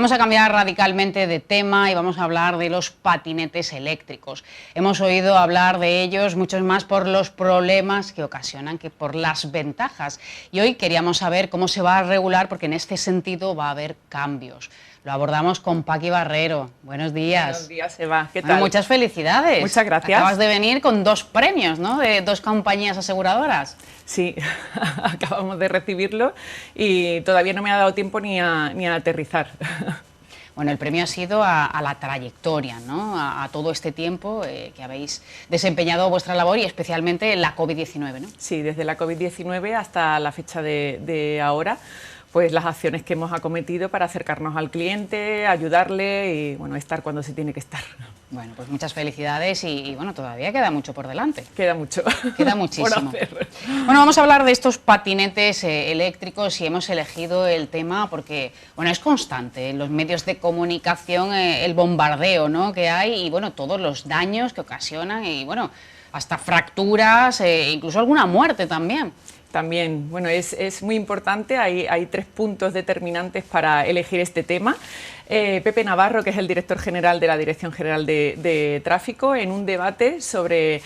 Vamos a cambiar radicalmente de tema y vamos a hablar de los patinetes eléctricos. Hemos oído hablar de ellos muchos más por los problemas que ocasionan que por las ventajas. Y hoy queríamos saber cómo se va a regular, porque en este sentido va a haber cambios. Lo abordamos con Paqui Barrero. Buenos días. Buenos días, Eva. ¿Qué tal? Bueno, muchas felicidades. Muchas gracias. Acabas de venir con 2 premios, ¿no?, de 2 compañías aseguradoras. Sí, acabamos de recibirlo y todavía no me ha dado tiempo ni a aterrizar. Bueno, el premio ha sido a la trayectoria, ¿no?, a todo este tiempo que habéis desempeñado vuestra labor, y especialmente la COVID-19, ¿no? Sí, desde la COVID-19 hasta la fecha de ahora, pues las acciones que hemos acometido para acercarnos al cliente, ayudarle y, bueno, estar cuando se tiene que estar. Bueno, pues muchas felicidades y bueno, todavía queda mucho por delante. Queda mucho. Queda muchísimo. Por hacer. Bueno, vamos a hablar de estos patinetes eléctricos, y hemos elegido el tema porque, bueno, es constante en los medios de comunicación el bombardeo, ¿no?, que hay, y bueno, todos los daños que ocasionan, y bueno, hasta fracturas, incluso alguna muerte también. También, bueno, es muy importante, hay 3 puntos determinantes para elegir este tema. Pepe Navarro, que es el director general de la Dirección General de Tráfico, en un debate sobre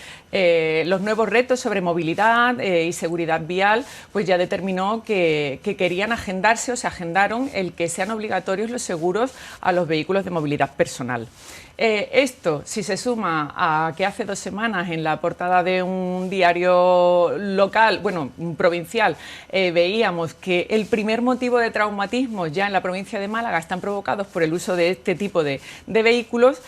los nuevos retos sobre movilidad y seguridad vial, pues ya determinó que querían agendarse, o se agendaron, el que sean obligatorios los seguros a los vehículos de movilidad personal. Esto, si se suma a que hace 2 semanas en la portada de un diario local, bueno, provincial, veíamos que el primer motivo de traumatismos ya en la provincia de Málaga están provocados por el uso de este tipo de vehículos,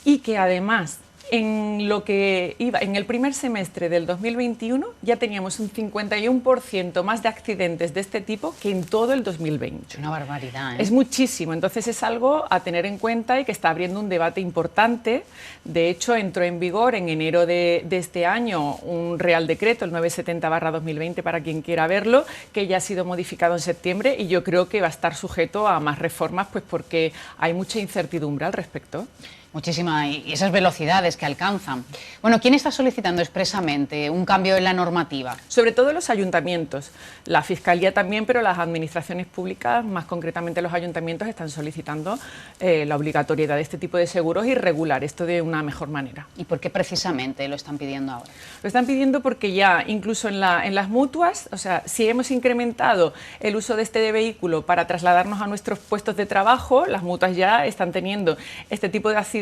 y que además en lo que iba en el primer semestre del 2021 ya teníamos un 51% más de accidentes de este tipo que en todo el 2020. Es una barbaridad, ¿eh? Es muchísimo, entonces es algo a tener en cuenta y que está abriendo un debate importante. De hecho, entró en vigor en enero de este año un Real Decreto, el 970/2020, para quien quiera verlo, que ya ha sido modificado en septiembre, y yo creo que va a estar sujeto a más reformas, pues porque hay mucha incertidumbre al respecto. Muchísima, y esas velocidades que alcanzan. Bueno, ¿quién está solicitando expresamente un cambio en la normativa? Sobre todo los ayuntamientos, la Fiscalía también, pero las administraciones públicas, más concretamente los ayuntamientos, están solicitando la obligatoriedad de este tipo de seguros y regular esto de una mejor manera. ¿Y por qué precisamente lo están pidiendo ahora? Lo están pidiendo porque ya incluso en las mutuas, o sea, si hemos incrementado el uso de este vehículo para trasladarnos a nuestros puestos de trabajo, las mutuas ya están teniendo este tipo de accidentes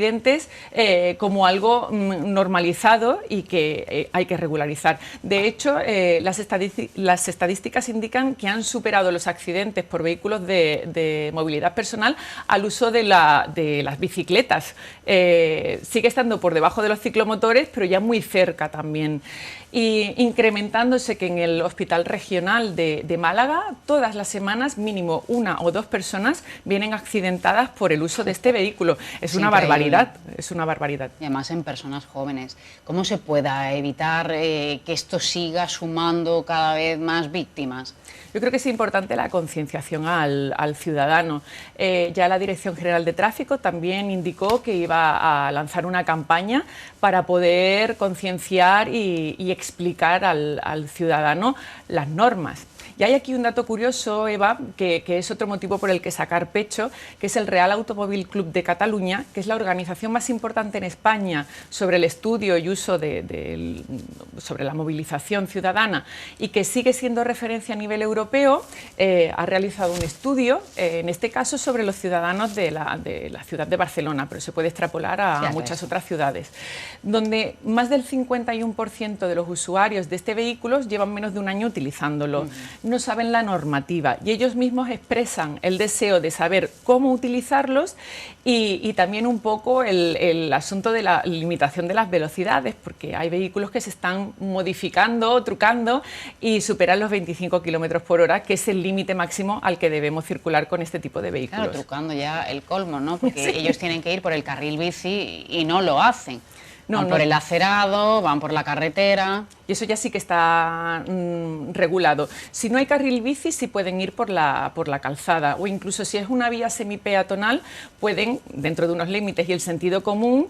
como algo normalizado y que hay que regularizar. De hecho, las estadísticas indican que han superado los accidentes por vehículos de movilidad personal al uso de las bicicletas. Sigue estando por debajo de los ciclomotores, pero ya muy cerca también. Y incrementándose que en el Hospital Regional de Málaga, todas las semanas mínimo 1 o 2 personas vienen accidentadas por el uso de este vehículo. Es una barbaridad, es una barbaridad. Y además en personas jóvenes. ¿Cómo se pueda evitar que esto siga sumando cada vez más víctimas? Yo creo que es importante la concienciación al ciudadano. Ya la Dirección General de Tráfico también indicó que iba a lanzar una campaña para poder concienciar y explicar al ciudadano las normas. Y hay aquí un dato curioso, Eva, que es otro motivo por el que sacar pecho, que es el Real Automóvil Club de Cataluña, que es la organización más importante en España sobre el estudio y uso sobre la movilización ciudadana, y que sigue siendo referencia a nivel europeo. Ha realizado un estudio, en este caso sobre los ciudadanos de la ciudad de Barcelona, pero se puede extrapolar a muchas otras ciudades, donde más del 51% de los usuarios de este vehículo llevan menos de 1 año utilizándolo. No saben la normativa, y ellos mismos expresan el deseo de saber cómo utilizarlos, y también un poco el asunto de la limitación de las velocidades, porque hay vehículos que se están modificando, trucando, y superan los 25 km/h, que es el límite máximo al que debemos circular con este tipo de vehículos. Claro, trucando ya el colmo, ¿no? Porque sí, ellos tienen que ir por el carril bici y no lo hacen. No, van por el acerado, van por la carretera. Y eso ya sí que está regulado. Si no hay carril bici, sí pueden ir por la calzada, o incluso si es una vía semipeatonal, pueden, dentro de unos límites y el sentido común,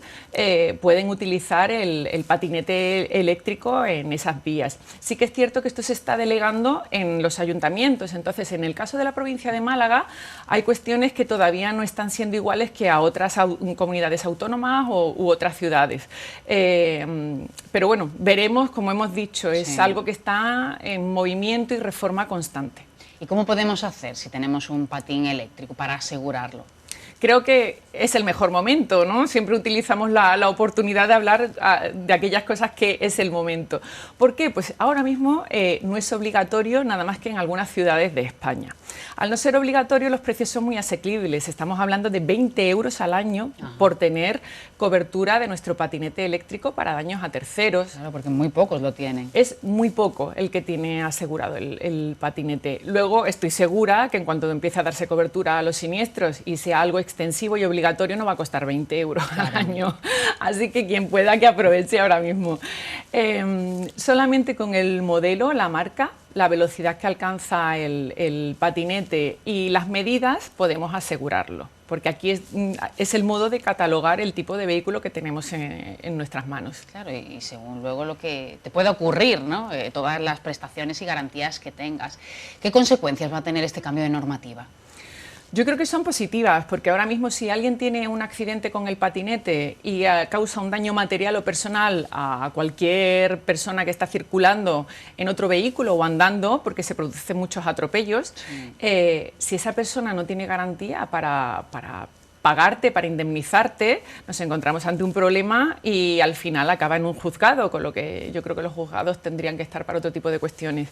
pueden utilizar el patinete eléctrico en esas vías. Sí que es cierto que esto se está delegando en los ayuntamientos. Entonces, en el caso de la provincia de Málaga, hay cuestiones que todavía no están siendo iguales que a otras comunidades autónomas u otras ciudades. Pero bueno, veremos, como hemos dicho, es algo que está en movimiento y reforma constante. ¿Y cómo podemos hacer si tenemos un patín eléctrico para asegurarlo? Creo que es el mejor momento, ¿no? Siempre utilizamos la oportunidad de hablar de aquellas cosas que es el momento. ¿Por qué? Pues ahora mismo no es obligatorio nada más que en algunas ciudades de España. Al no ser obligatorio, los precios son muy asequibles. Estamos hablando de 20 euros al año por tener cobertura de nuestro patinete eléctrico para daños a terceros. Claro, porque muy pocos lo tienen. Es muy poco el que tiene asegurado el patinete. Luego estoy segura que en cuanto empiece a darse cobertura a los siniestros y sea algo extensivo y obligatorio, no va a costar 20 euros al año. Así que quien pueda que aproveche ahora mismo. Solamente con el modelo, la marca, la velocidad que alcanza el patinete y las medidas podemos asegurarlo, porque aquí es el modo de catalogar el tipo de vehículo que tenemos en nuestras manos. Claro, y según luego lo que te pueda ocurrir, ¿no? Todas las prestaciones y garantías que tengas. ¿Qué consecuencias va a tener este cambio de normativa? Yo creo que son positivas, porque ahora mismo si alguien tiene un accidente con el patinete y causa un daño material o personal a cualquier persona que está circulando en otro vehículo o andando, porque se producen muchos atropellos, si esa persona no tiene garantía para pagarte, para indemnizarte, nos encontramos ante un problema y al final acaba en un juzgado, con lo que yo creo que los juzgados tendrían que estar para otro tipo de cuestiones.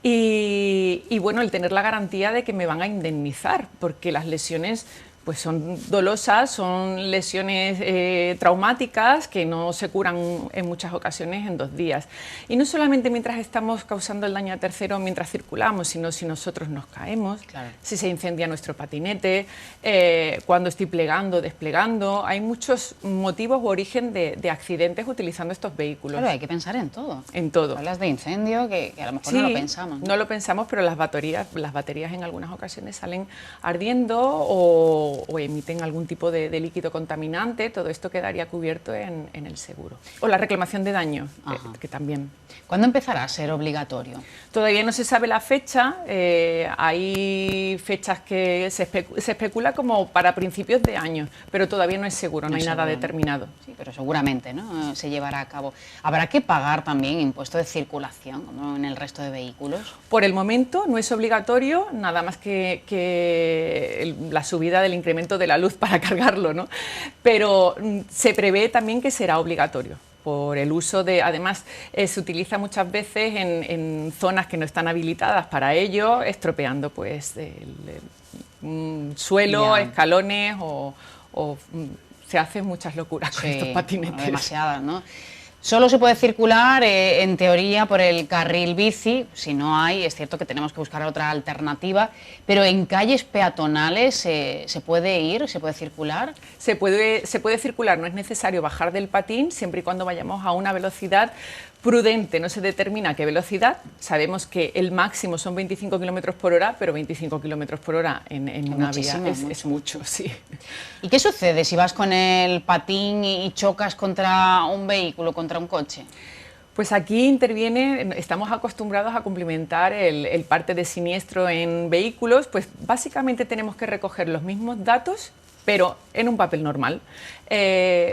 Y bueno, el tener la garantía de que me van a indemnizar, porque las lesiones pues son dolosas, son lesiones traumáticas que no se curan en muchas ocasiones en 2 días. Y no solamente mientras estamos causando el daño a tercero mientras circulamos, sino si nosotros nos caemos, si se incendia nuestro patinete, cuando estoy plegando, desplegando. Hay muchos motivos u origen de accidentes utilizando estos vehículos. Claro, hay que pensar en todo. En todo. Hablas de incendio, que a lo mejor no lo pensamos. No lo pensamos, pero las baterías en algunas ocasiones salen ardiendo o emiten algún tipo de líquido contaminante. Todo esto quedaría cubierto en el seguro. O la reclamación de daño, que también. ¿Cuándo empezará a ser obligatorio? Todavía no se sabe la fecha. Hay fechas que se especula como para principios de año, pero todavía no es seguro, no hay nada determinado. Sí, pero seguramente, ¿no?, se llevará a cabo. ¿Habrá que pagar también impuesto de circulación, como en el resto de vehículos? Por el momento no es obligatorio, nada más que la subida del incremento de la luz para cargarlo, ¿no? Pero se prevé también que será obligatorio, por el uso de, además se utiliza muchas veces en zonas que no están habilitadas para ello, estropeando pues el suelo, escalones o se hacen muchas locuras con estos patinetes. Bueno, demasiadas, ¿no? Solo se puede circular, en teoría, por el carril bici. Si no hay, es cierto que tenemos que buscar otra alternativa, pero en calles peatonales ¿se puede ir, se puede circular? Se puede circular, no es necesario bajar del patín, siempre y cuando vayamos a una velocidad prudente. No se determina qué velocidad, sabemos que el máximo son 25 km por hora, pero 25 km por hora en una vía es mucho, sí. ¿Y qué sucede si vas con el patín y chocas contra un vehículo, contra un coche? Pues aquí interviene, estamos acostumbrados a cumplimentar el parte de siniestro en vehículos, pues básicamente tenemos que recoger los mismos datos, pero en un papel normal.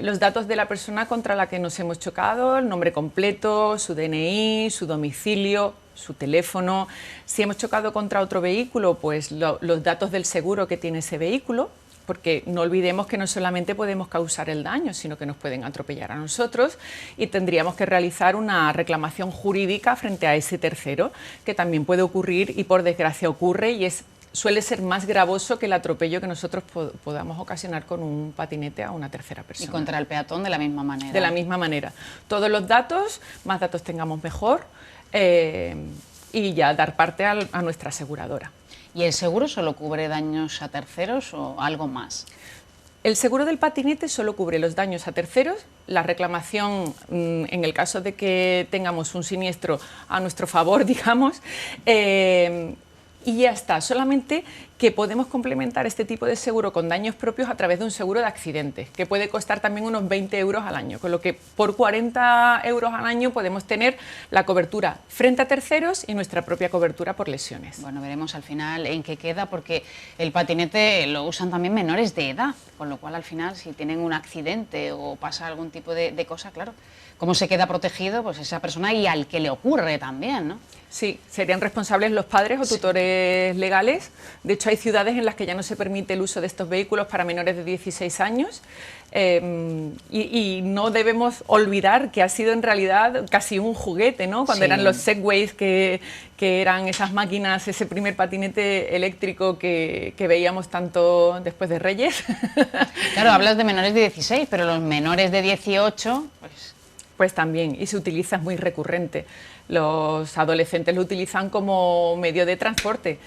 Los datos de la persona contra la que nos hemos chocado, el nombre completo, su DNI, su domicilio, su teléfono. Si hemos chocado contra otro vehículo, pues los datos del seguro que tiene ese vehículo, porque no olvidemos que no solamente podemos causar el daño, sino que nos pueden atropellar a nosotros y tendríamos que realizar una reclamación jurídica frente a ese tercero, que también puede ocurrir y por desgracia ocurre y suele ser más gravoso que el atropello que nosotros podamos ocasionar con un patinete a una tercera persona. Y contra el peatón de la misma manera. De la misma manera. Todos los datos, más datos tengamos mejor, y ya dar parte a nuestra aseguradora. ¿Y el seguro solo cubre daños a terceros o algo más? El seguro del patinete solo cubre los daños a terceros, la reclamación en el caso de que tengamos un siniestro a nuestro favor, digamos, y ya está. Solamente que podemos complementar este tipo de seguro con daños propios a través de un seguro de accidentes, que puede costar también unos 20 euros al año, con lo que por 40 euros al año podemos tener la cobertura frente a terceros y nuestra propia cobertura por lesiones. Bueno, veremos al final en qué queda, porque el patinete lo usan también menores de edad, con lo cual al final si tienen un accidente o pasa algún tipo de cosa, claro, ¿cómo se queda protegido pues esa persona y al que le ocurre también, ¿no? Sí, serían responsables los padres o tutores legales. De hecho, hay ciudades en las que ya no se permite el uso de estos vehículos para menores de 16 años y no debemos olvidar que ha sido en realidad casi un juguete, ¿no? Cuando eran los Segways, que eran esas máquinas, ese primer patinete eléctrico que veíamos tanto después de Reyes. Claro, hablas de menores de 16, pero los menores de 18, pues también, y se utiliza, es muy recurrente. Los adolescentes lo utilizan como medio de transporte.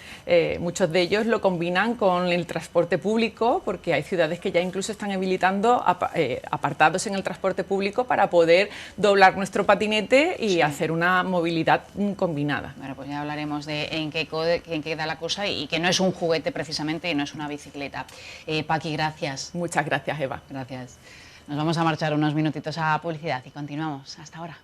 Muchos de ellos lo combinan con el transporte público, porque hay ciudades que ya incluso están habilitando apartados en el transporte público para poder doblar nuestro patinete y hacer una movilidad combinada. Bueno, pues ya hablaremos de en qué queda la cosa y que no es un juguete precisamente y no es una bicicleta. Paqui, gracias. Muchas gracias, Eva. Gracias. Nos vamos a marchar unos minutitos a publicidad y continuamos. Hasta ahora.